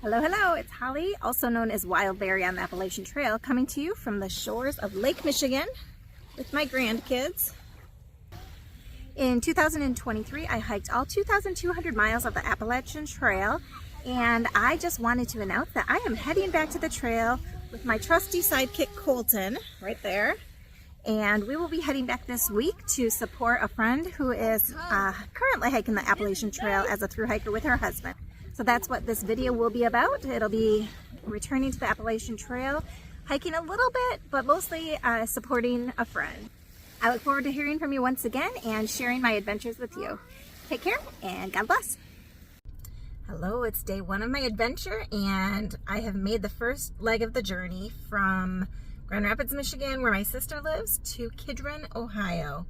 Hello, hello, it's Holly, also known as Wildberry on the Appalachian Trail, coming to you from the shores of Lake Michigan with my grandkids. In 2023, I hiked all 2,200 miles of the Appalachian Trail, and I just wanted to announce that I am heading back to the trail with my trusty sidekick Colton, right there. And we will be heading back this week to support a friend who is currently hiking the Appalachian Trail as a thru hiker with her husband. So that's what this video will be about. It'll be returning to the Appalachian Trail, hiking a little bit, but mostly supporting a friend. I look forward to hearing from you once again and sharing my adventures with you. Take care and God bless. Hello, it's day one of my adventure, and I have made the first leg of the journey from Grand Rapids, Michigan, where my sister lives, to Kidron, Ohio.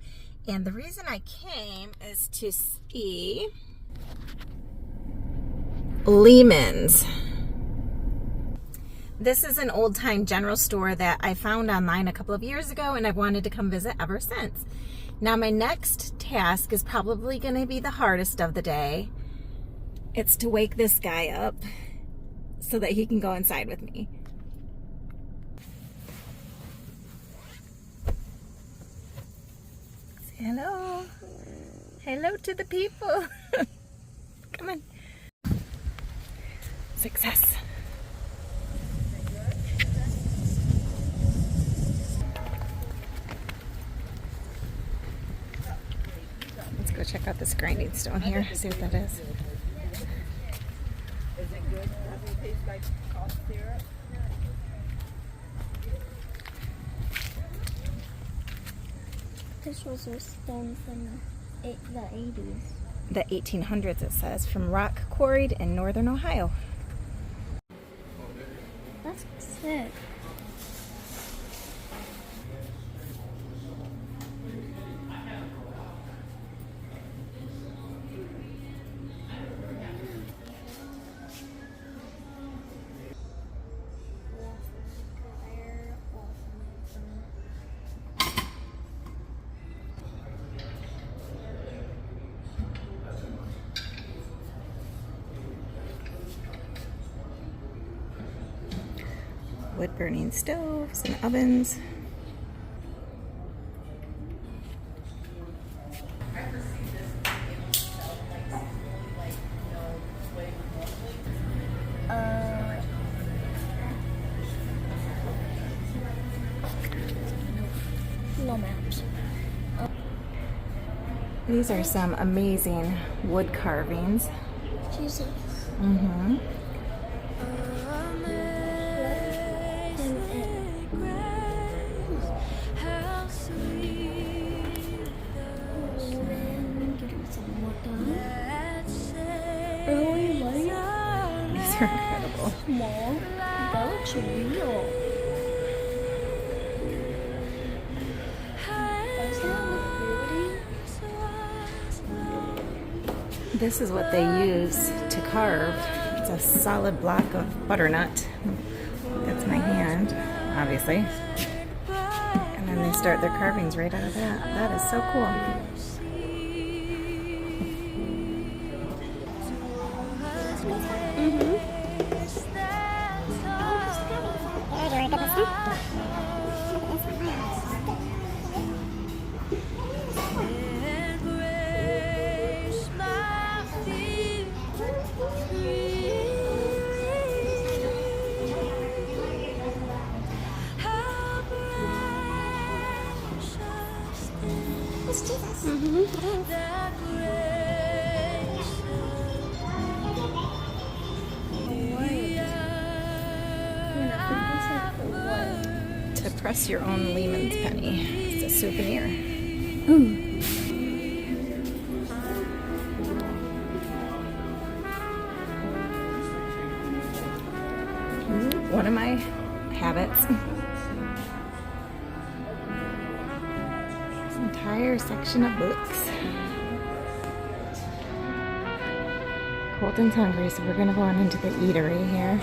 And the reason I came is to see Lehman's. This is an old-time general store that I found online a couple of years ago, and I've wanted to come visit ever since. Now my next task is probably going to be the hardest of the day. It's to wake this guy up so that he can go inside with me. Say hello. Hello to the people. Come on. Success. Let's go check out this grinding stone here, see what that is. Is it good? Does it taste like cough syrup? This was a stone from the 80s. The 1800s, it says, from rock quarried in northern Ohio. That's sick. Wood burning stoves and ovens. No maps. These are some amazing wood carvings. Jesus. Mm-hmm. These are incredible. Small. That's real. Does that look pretty? This is what they use to carve. It's a solid block of butternut. That's my hand, obviously. And then they start their carvings right out of that. That is so cool. To press your own Lehman's penny. It's a souvenir. One of my habits. This entire section of books. Colton's hungry, so we're gonna go on into the eatery here.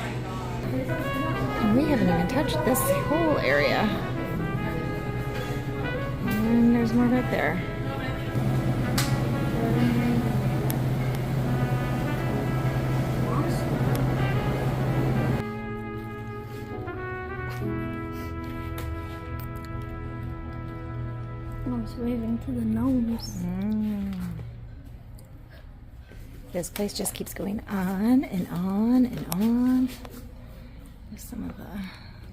And we haven't even touched this whole area. And there's more back there. Just waving to the gnomes. This place just keeps going on and on and on. There's some of the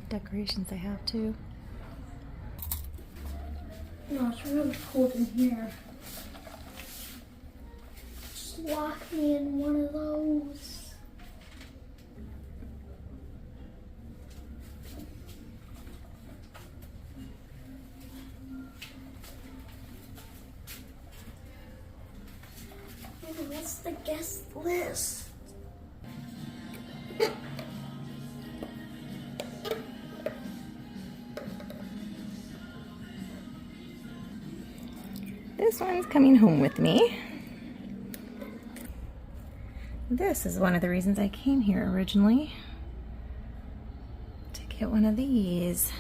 decorations they have too. No, it's really cold in here. Just lock me in one of those. What's the guest list? This one's coming home with me. This is one of the reasons I came here originally, to get one of these.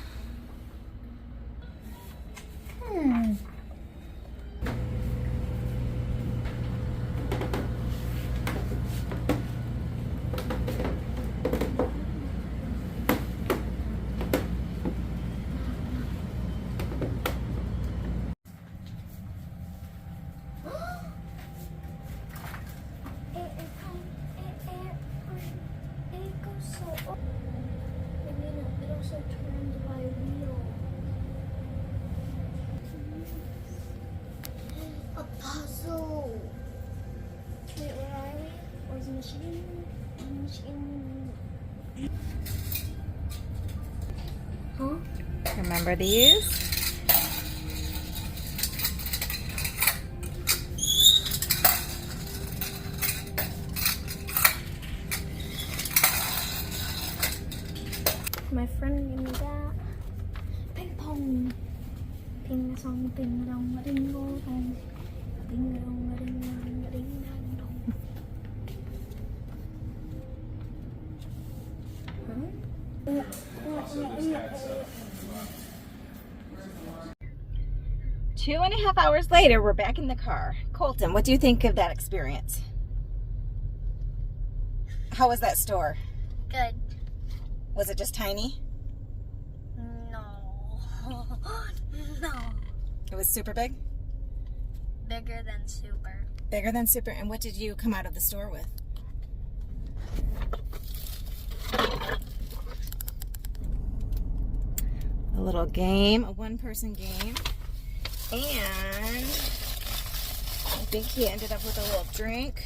Huh? Remember these? My friend gave me that. Ping pong. Ping song, ping dong, ding dong, ding dong, ding dong, ding dong. 2.5 hours later, we're back in the car. Colton, what do you think of that experience? How was that store? Good. Was it just tiny? No. No. It was super big? Bigger than super. Bigger than super. And what did you come out of the store with? A little game, a one-person game. And I think he ended up with a little drink.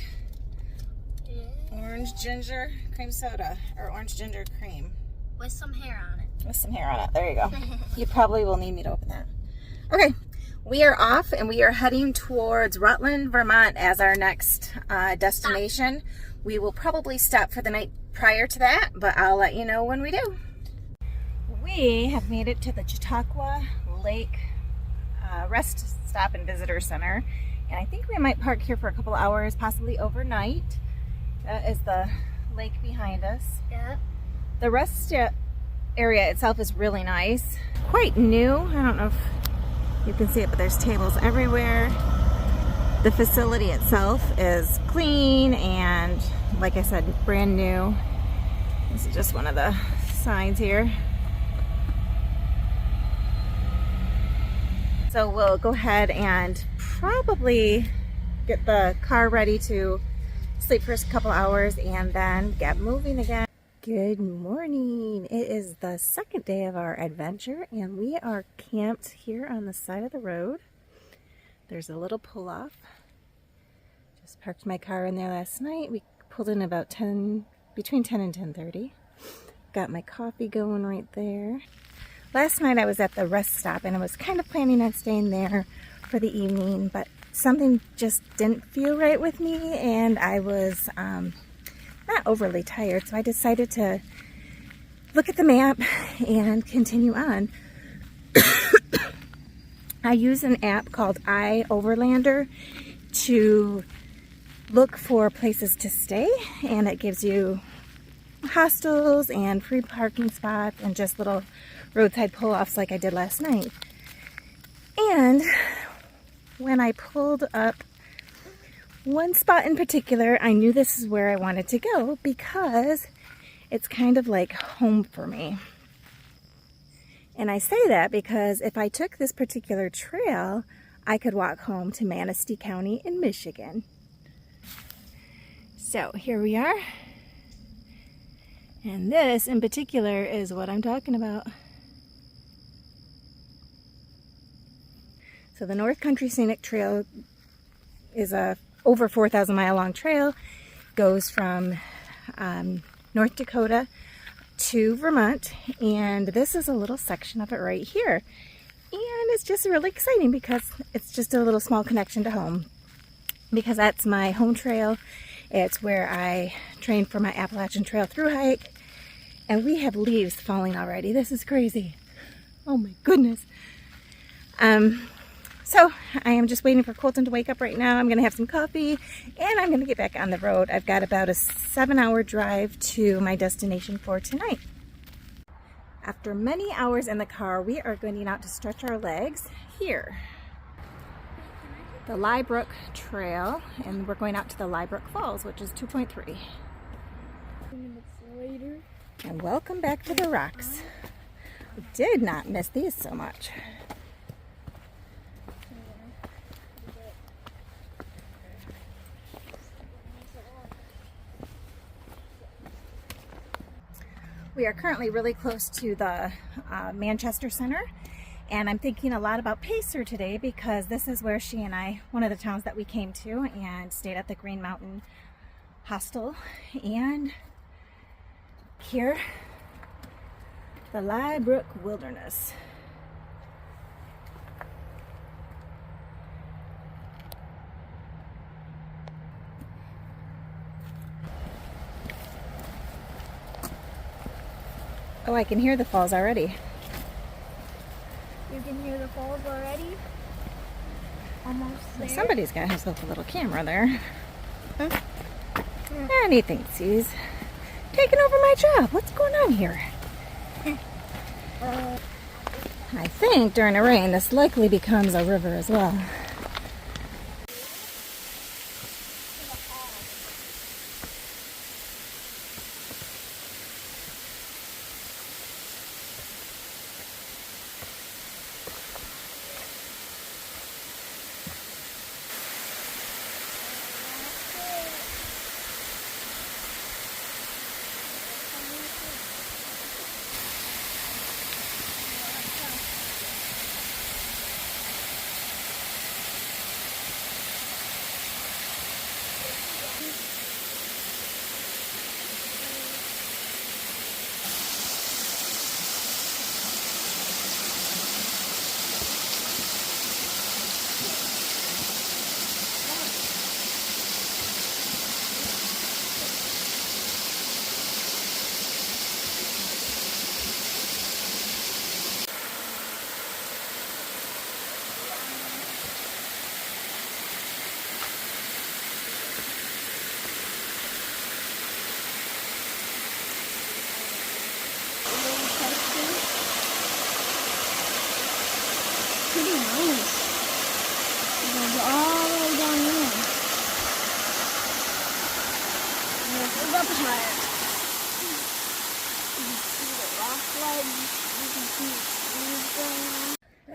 Yeah. Orange ginger cream soda, or orange ginger cream. With some hair on it. With some hair on it. There you go. You probably will need me to open that. Okay, we are off and we are heading towards Rutland, Vermont as our next destination. We will probably stop for the night prior to that, but I'll let you know when we do. We have made it to the Chika Lake rest stop and visitor center, and I think we might park here for a couple hours, possibly overnight. That is the lake behind us. Yep. The rest area itself is really nice, quite new. I don't know if you can see it, but there's tables everywhere. The facility itself is clean and, like I said, brand new. This is just one of the signs here. So we'll go ahead and probably get the car ready to sleep for a couple hours and then get moving again. Good morning. It is the second day of our adventure and we are camped here on the side of the road. There's a little pull-off. Just parked my car in there last night. We pulled in about between 10 and 10:30. Got my coffee going right there. Last night I was at the rest stop and I was kind of planning on staying there for the evening, but something just didn't feel right with me and I was not overly tired, so I decided to look at the map and continue on. I use an app called iOverlander to look for places to stay, and it gives you hostels and free parking spots and just little roadside pull-offs like I did last night. And when I pulled up one spot in particular, I knew this is where I wanted to go because it's kind of like home for me. And I say that because if I took this particular trail, I could walk home to Manistee County in Michigan. So here we are. And this in particular is what I'm talking about. So the North Country Scenic Trail is a over 4,000 mile long trail. Goes from North Dakota to Vermont, and this is a little section of it right here. And it's just really exciting because it's just a little small connection to home, because that's my home trail. It's where I trained for my Appalachian Trail through hike, and we have leaves falling already. This is crazy. Oh my goodness. So I am just waiting for Colton to wake up right now. I'm going to have some coffee and I'm going to get back on the road. I've got about a 7-hour drive to my destination for tonight. After many hours in the car, we are going out to stretch our legs here. The Brook Trail, and we're going out to the Brook Falls, which is 2.3. Later. And welcome back to the rocks. We did not miss these so much. We are currently really close to the Manchester Center, and I'm thinking a lot about Pacer today because this is where she and I, one of the towns that we came to and stayed at the Green Mountain Hostel. And here, the Brook Wilderness. Oh, I can hear the falls already. You can hear the falls already? Almost there. Somebody's got himself a little camera there. Huh? And he thinks he's taking over my job. What's going on here? I think during a rain this likely becomes a river as well.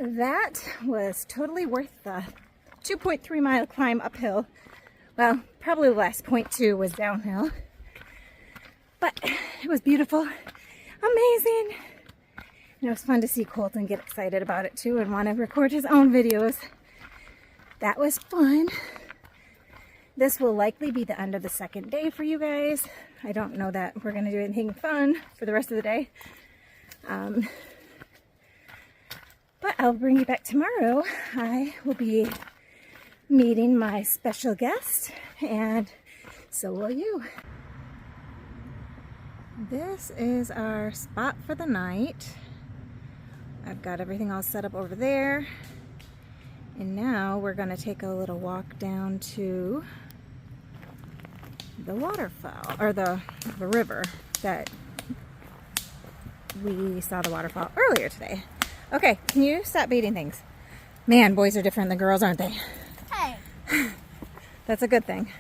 That was totally worth the 2.3 mile climb uphill. Well, probably the last 0.2 was downhill. But it was beautiful, amazing. And it was fun to see Colton get excited about it too and want to record his own videos. That was fun. This will likely be the end of the second day for you guys. I don't know that we're going to do anything fun for the rest of the day. But I'll bring you back tomorrow. I will be meeting my special guest, and so will you. This is our spot for the night. I've got everything all set up over there. And now we're going to take a little walk down to the waterfall, or the river that we saw the waterfall earlier today. Okay, can you stop beating things? Man, boys are different than girls, aren't they? Hey. That's a good thing.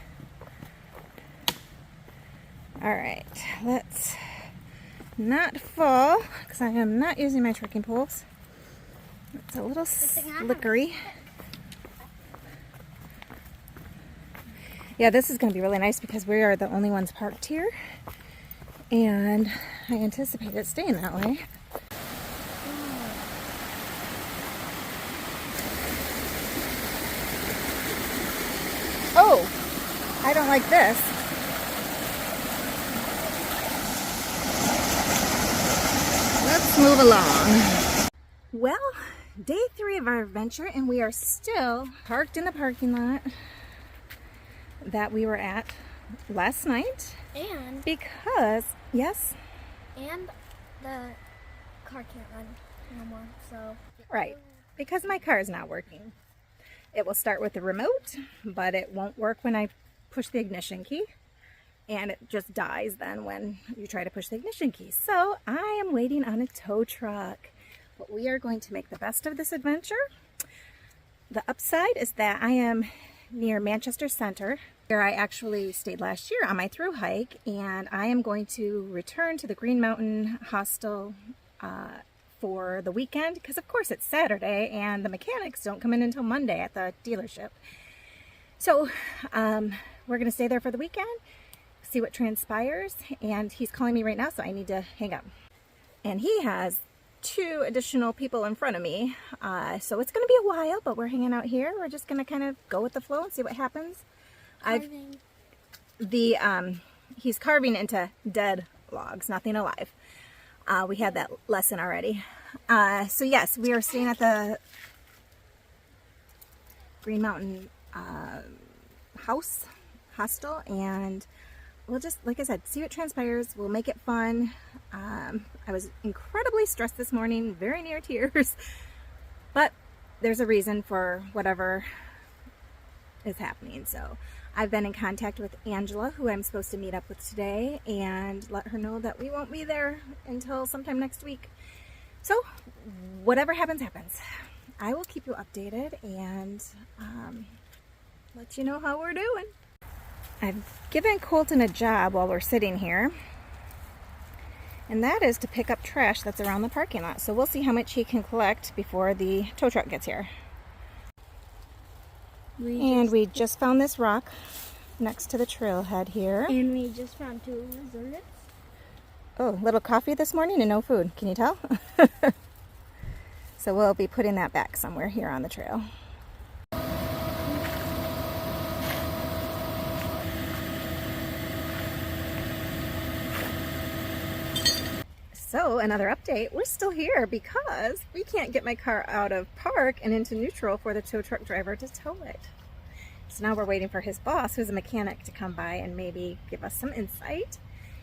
All right, let's not full because I am not using my trekking poles. It's a little slickery. Yeah, this is going to be really nice because we are the only ones parked here, and I anticipate it staying that way. Oh, I don't like this. Let's move along. Well, day 3 of our adventure, and we are still parked in the parking lot that we were at last night. And Because, yes? and the car can't run no more, so. Right, because my car is not working. It will start with the remote, but it won't work when I push the ignition key. And it just dies then when you try to push the ignition key. So I am waiting on a tow truck. But we are going to make the best of this adventure. The upside is that I am near Manchester Center, where I actually stayed last year on my thru hike, and I am going to return to the Green Mountain Hostel for the weekend, because of course it's Saturday and the mechanics don't come in until Monday at the dealership. So we're going to stay there for the weekend, see what transpires, and he's calling me right now, so I need to hang up. And he has 2 additional people in front of me, so it's going to be a while, but we're hanging out here. We're just going to kind of go with the flow and see what happens. He's carving into dead logs, nothing alive. We had that lesson already. So yes, we are staying at the Green Mountain hostel, and we'll just, like I said, see what transpires. We'll make it fun. I was incredibly stressed this morning, very near tears, but there's a reason for whatever is happening. So I've been in contact with Angela, who I'm supposed to meet up with today, and let her know that we won't be there until sometime next week. So whatever happens, happens. I will keep you updated and let you know how we're doing. I've given Colton a job while we're sitting here, and that is to pick up trash that's around the parking lot. So we'll see how much he can collect before the tow truck gets here. We just found this rock next to the trailhead here. And we just found 2 lizards. Oh, little coffee this morning and no food. Can you tell? So we'll be putting that back somewhere here on the trail. So another update, we're still here because we can't get my car out of park and into neutral for the tow truck driver to tow it. So now we're waiting for his boss, who's a mechanic, to come by and maybe give us some insight.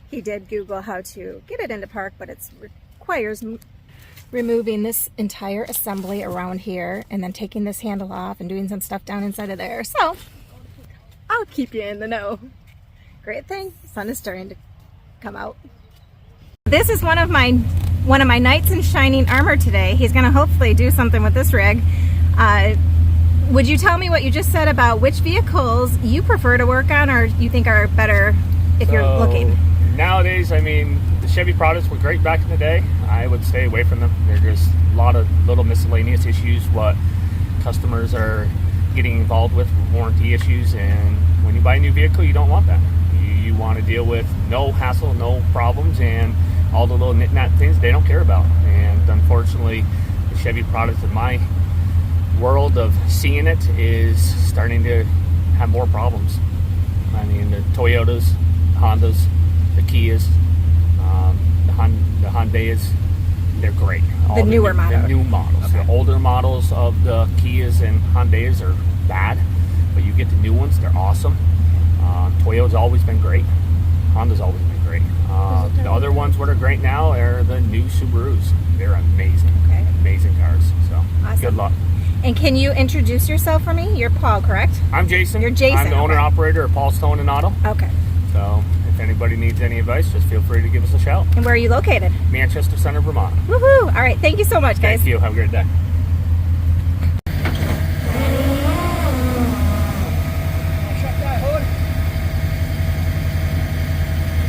He did Google how to get it into park, but it requires removing this entire assembly around here and then taking this handle off and doing some stuff down inside of there. So I'll keep you in the know. Great thing, the sun is starting to come out. This is one of my knights in shining armor today. He's going to hopefully do something with this rig. Would you tell me what you just said about which vehicles you prefer to work on, or you think are better if you're looking? Nowadays, I mean, the Chevy products were great back in the day. I would stay away from them. They're just a lot of little miscellaneous issues what customers are getting involved with warranty issues, and when you buy a new vehicle, you don't want that. You want to deal with no hassle, no problems, and all the little knick-knack things they don't care about. And unfortunately, the Chevy products in my world of seeing it is starting to have more problems. I mean, the Toyotas, Hondas, the Kias, the Hyundais, they're great. The newer models. The new models. Okay. The older models of the Kias and Hyundais are bad, but you get the new ones, they're awesome. Toyota's always been great. Honda's always been great. The other ones that are great now are the new Subarus. They're amazing. Okay. Amazing cars. So awesome. Good luck. And can you introduce yourself for me? You're Paul, correct? I'm Jason. You're Jason. I'm the owner-operator of Paul's Towing and Auto. Okay. So if anybody needs any advice, just feel free to give us a shout. And where are you located? Manchester Center, Vermont. Woohoo! All right. Thank you so much, guys. Thank you. Have a great day.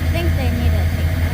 I think they need to take that.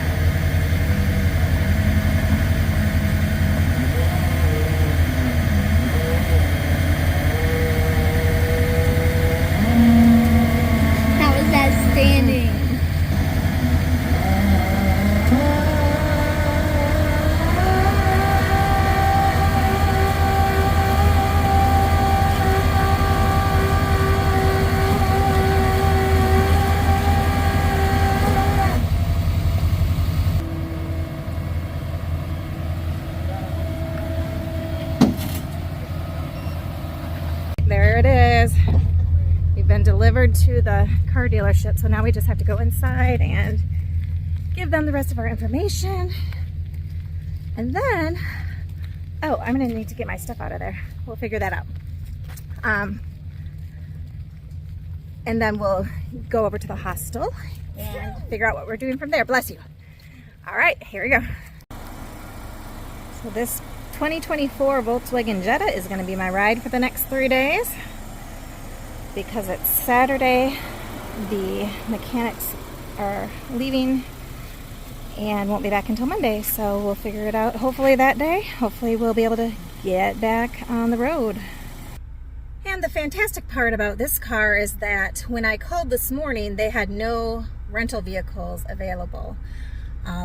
delivered to the car dealership, so now we just have to go inside and give them the rest of our information. And then, oh, I'm gonna need to get my stuff out of there. We'll figure that out. And then we'll go over to the hostel and figure out what we're doing from there. Bless you. All right, here we go. So this 2024 Volkswagen Jetta is going to be my ride for the next 3 days. Because it's Saturday, the mechanics are leaving and won't be back until Monday, so we'll figure it out hopefully that day. Hopefully we'll be able to get back on the road. And the fantastic part about this car is that when I called this morning, they had no rental vehicles available.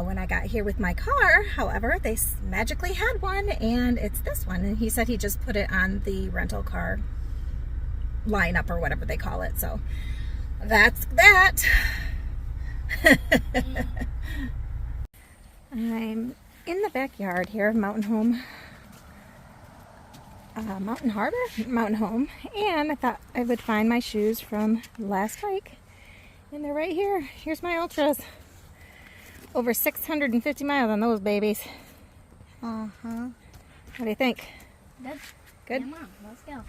When I got here with my car, however, they magically had one, and it's this one. And he said he just put it on the rental car lineup or whatever they call it. So that's that. I'm in the backyard here of Mountain Home. Mountain Harbor? Mountain Home. And I thought I would find my shoes from last hike. And they're right here. Here's my Ultras. Over 650 miles on those babies. Uh-huh. What do you think? Good. Good? Come on, let's go.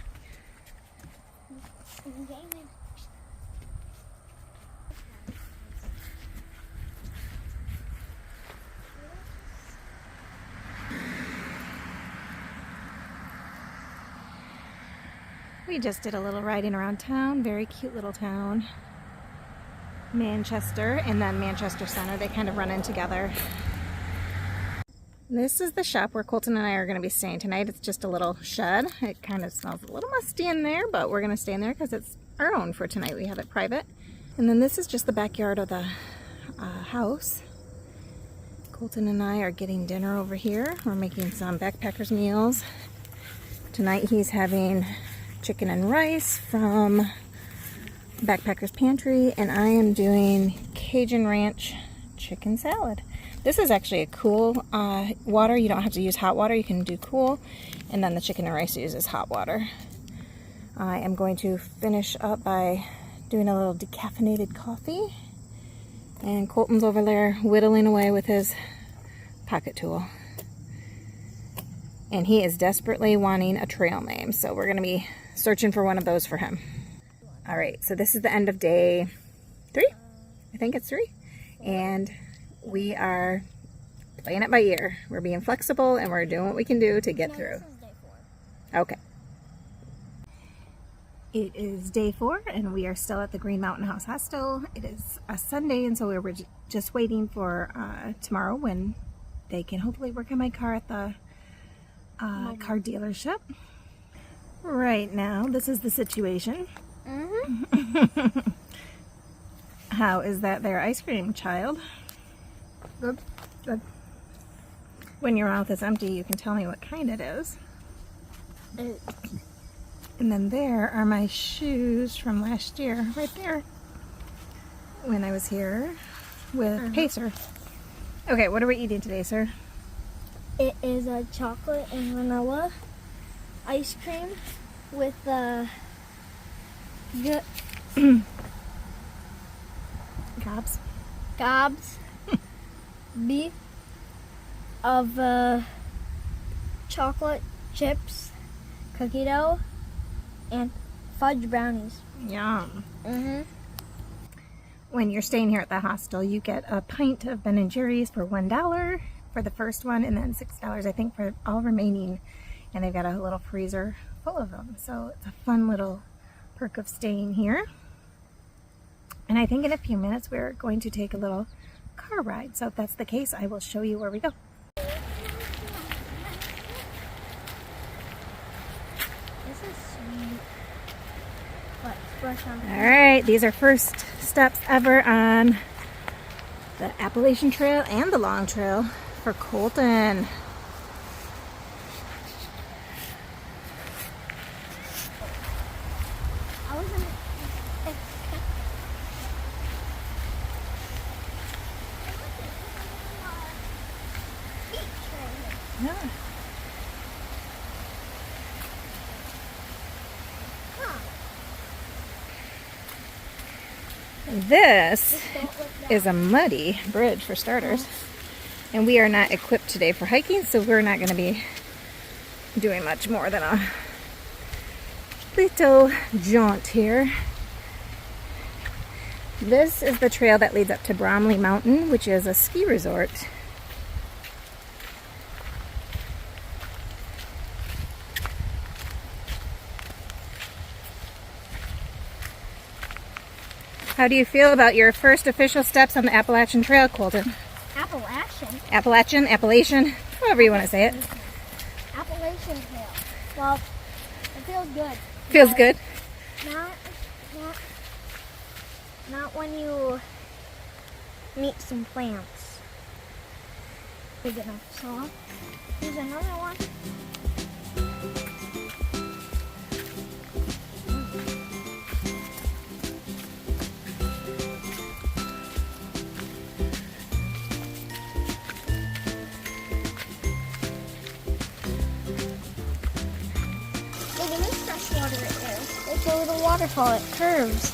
We just did a little riding around town. Very cute little town. Manchester and then Manchester Center. They kind of run in together. This is the shop where Colton and I are going to be staying tonight. It's just a little shed. It kind of smells a little musty in there, but we're going to stay in there because it's our own for tonight. We have it private. And then this is just the backyard of the house. Colton and I are getting dinner over here. We're making some backpackers meals. Tonight he's having chicken and rice from Backpacker's Pantry, and I am doing Cajun Ranch chicken salad. This is actually a cool water. You don't have to use hot water. You can do cool. And then the chicken and rice uses hot water. I am going to finish up by doing a little decaffeinated coffee. And Colton's over there whittling away with his pocket tool. And he is desperately wanting a trail name. So we're going to be searching for one of those for him. All right, so this is the end of day 3. I think it's 3. And we are playing it by ear. We're being flexible and we're doing what we can do to get through. This is day 4. Okay. It is day 4 and we are still at the Green Mountain House Hostel. It is a Sunday, and so we were just waiting for tomorrow when they can hopefully work on my car at the car dealership. Right now, this is the situation. Mm-hmm. How is that there ice cream, child? Good. Good. When your mouth is empty, you can tell me what kind it is. And then there are my shoes from last year, right there. When I was here with Pacer. Okay, what are we eating today, sir? It is a chocolate and vanilla ice cream with gobs beef of chocolate chips, cookie dough, and fudge brownies. Yum. Mm-hmm. When you're staying here at the hostel, you get a pint of Ben & Jerry's for $1 for the first one, and then $6, I think, for all remaining. And they've got a little freezer full of them. So it's a fun little perk of staying here. And I think in a few minutes we're going to take a little car ride. So if that's the case, I will show you where we go. This is sweet. What? Splash on. All right, these are first steps ever on the Appalachian Trail and the Long Trail for Colton. I was in Yeah. This is a muddy bridge for starters. And we are not equipped today for hiking, so we're not going to be doing much more than a little jaunt here. This is the trail that leads up to Bramley Mountain, which is a ski resort. How do you feel about your first official steps on the Appalachian Trail, Colton? Appalachian, however you want to say it. Appalachian Trail. Well, it feels good. Feels good? Not when you meet some plants. Big enough. So, here's another one. Water right there. There's a little waterfall. It curves.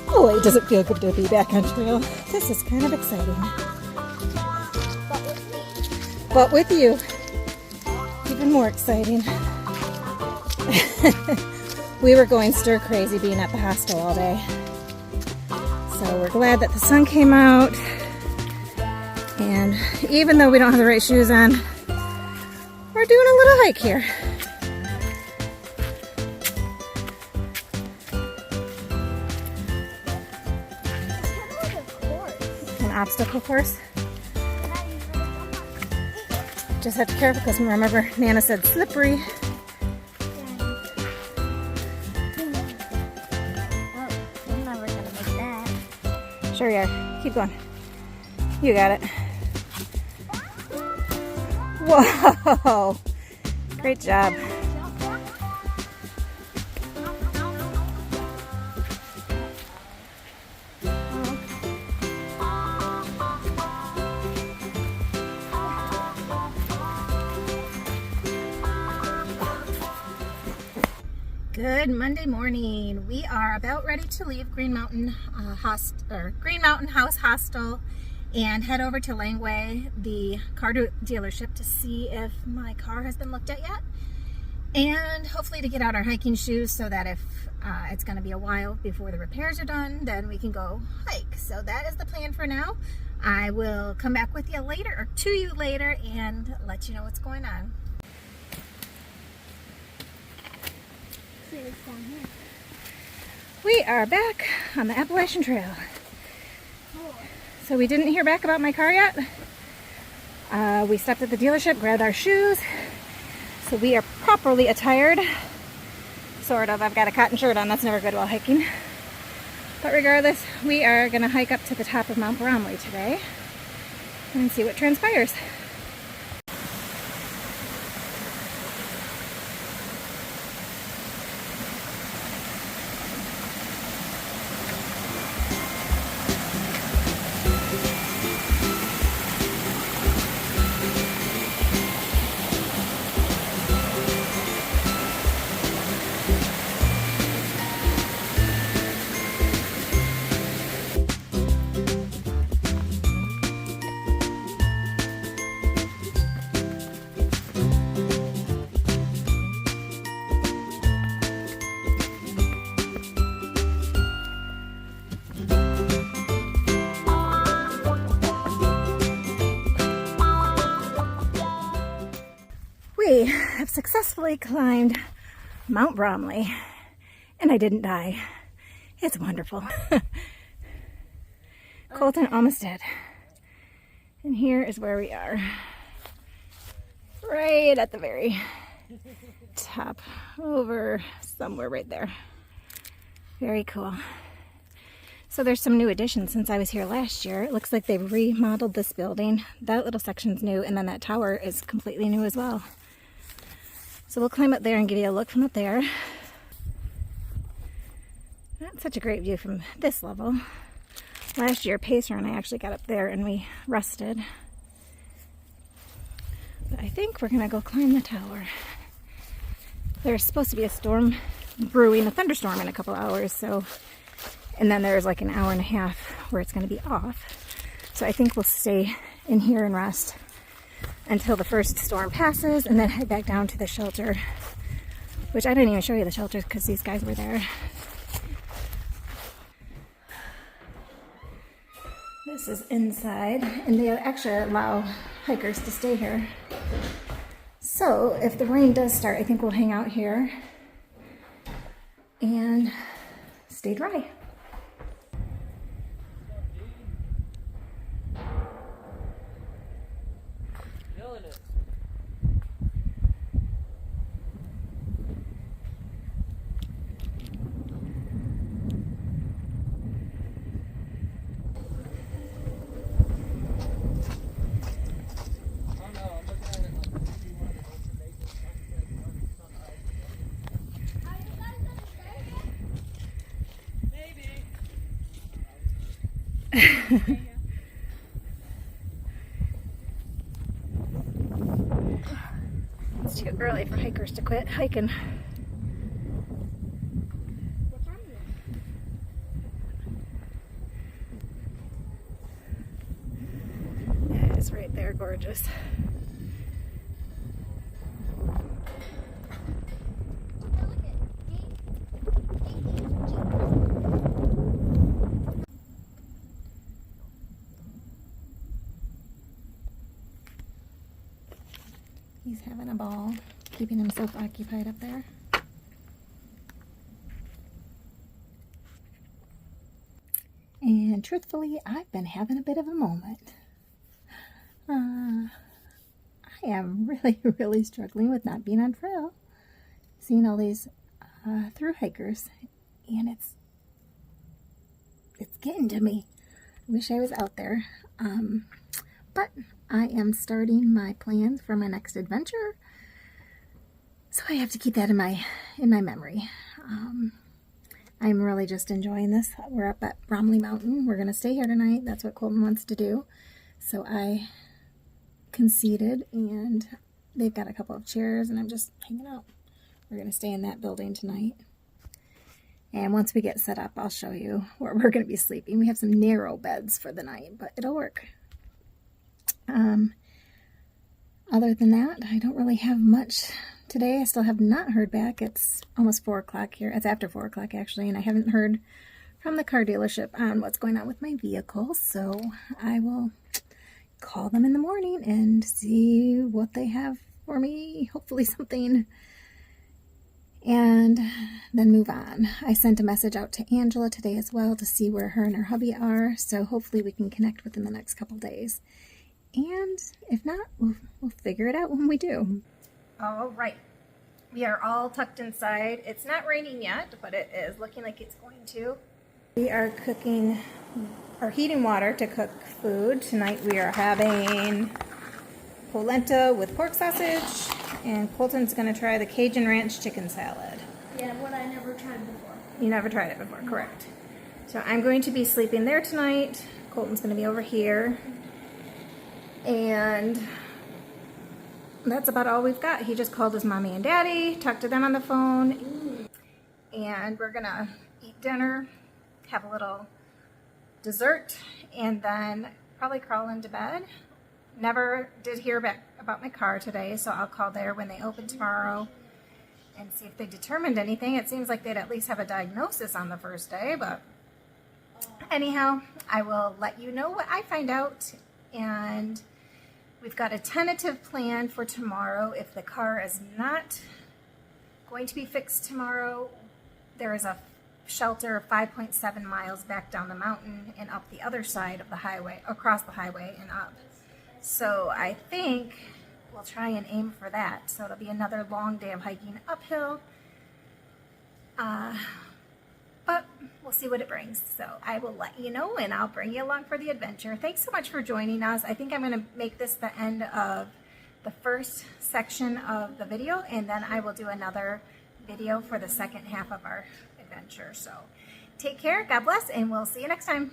Boy, does it feel good to be back on trail. This is kind of exciting. But with you, even more exciting. We were going stir crazy being at the hostel all day. So we're glad that the sun came out. And even though we don't have the right shoes on, we're doing a little hike here. An obstacle course. Just have to be careful because remember Nana said slippery. Sure you are. Keep going. You got it. Whoa! Great job. Good Monday morning. We are about ready to leave Green Mountain House Hostel and head over to Langway, the car dealership, to see if my car has been looked at yet, and hopefully to get out our hiking shoes so that if it's going to be a while before the repairs are done, then we can go hike. So that is the plan for now. I will come back with you later, or to you later, and let you know what's going on. We are back on the Appalachian Trail. So we didn't hear back about my car yet. We stopped at the dealership, grabbed our shoes. So we are properly attired. Sort of. I've got a cotton shirt on. That's never good while hiking. But regardless, we are going to hike up to the top of Mount Bramley today and see what transpires. We have successfully climbed Mount Bramley, and I didn't die. It's wonderful. Colton almost dead. And here is where we are. Right at the very top, over somewhere right there. Very cool. So there's some new additions since I was here last year. It looks like they've remodeled this building. That little section's new, and then that tower is completely new as well. So we'll climb up there and give you a look from up there. Not such a great view from this level. Last year, Pacer and I actually got up there and we rested. But I think we're gonna go climb the tower. There's supposed to be a storm brewing, a thunderstorm in a couple hours, so, and then there's like an hour and a half where it's gonna be off. So I think we'll stay in here and rest until the first storm passes and then head back down to the shelter, which I didn't even show you the shelter because these guys were there. This is inside, and they actually allow hikers to stay here. So if the rain does start, I think we'll hang out here and stay dry. It's too early for hikers to quit hiking. That is right there, gorgeous. He's having a ball, keeping himself occupied up there. And truthfully, I've been having a bit of a moment. I am really struggling with not being on trail. Seeing all these through hikers, and it's getting to me. I wish I was out there. But I am starting my plans for my next adventure, so I have to keep that in my memory. I'm really just enjoying this. We're up at Bramley Mountain. We're going to stay here tonight. That's what Colton wants to do. So I conceded, and they've got a couple of chairs, and I'm just hanging out. We're going to stay in that building tonight. And once we get set up, I'll show you where we're going to be sleeping. We have some narrow beds for the night, but it'll work. Other than that, I don't really have much today. I still have not heard back. It's almost 4 o'clock here. It's after 4 o'clock actually, and I haven't heard from the car dealership on what's going on with my vehicle, so I will call them in the morning and see what they have for me. Hopefully something, and then move on. I sent a message out to Angela today as well to see where her and her hubby are, so hopefully we can connect within the next couple days. And if not, we'll figure it out when we do. All right. We are all tucked inside. It's not raining yet, but it is looking like it's going to. We are cooking or heating water to cook food. Tonight we are having polenta with pork sausage, and Colton's going to try the Cajun Ranch chicken salad. Yeah, what I never tried before. You never tried it before, correct. So I'm going to be sleeping there tonight. Colton's going to be over here. And that's about all we've got. He just called his mommy and daddy, talked to them on the phone, and we're gonna eat dinner, have a little dessert, and then probably crawl into bed. Never did hear back about my car today, so I'll call there when they open tomorrow and see if they determined anything. It seems like they'd at least have a diagnosis on the first day, but anyhow, I will let you know what I find out. And we've got a tentative plan for tomorrow. If the car is not going to be fixed tomorrow, there is a shelter 5.7 miles back down the mountain and up the other side of the highway, across the highway and up. So I think we'll try and aim for that. So it'll be another long day of hiking uphill. But we'll see what it brings. So I will let you know, and I'll bring you along for the adventure. Thanks so much for joining us. I think I'm going to make this the end of the first section of the video, and then I will do another video for the second half of our adventure. So take care, God bless, and we'll see you next time.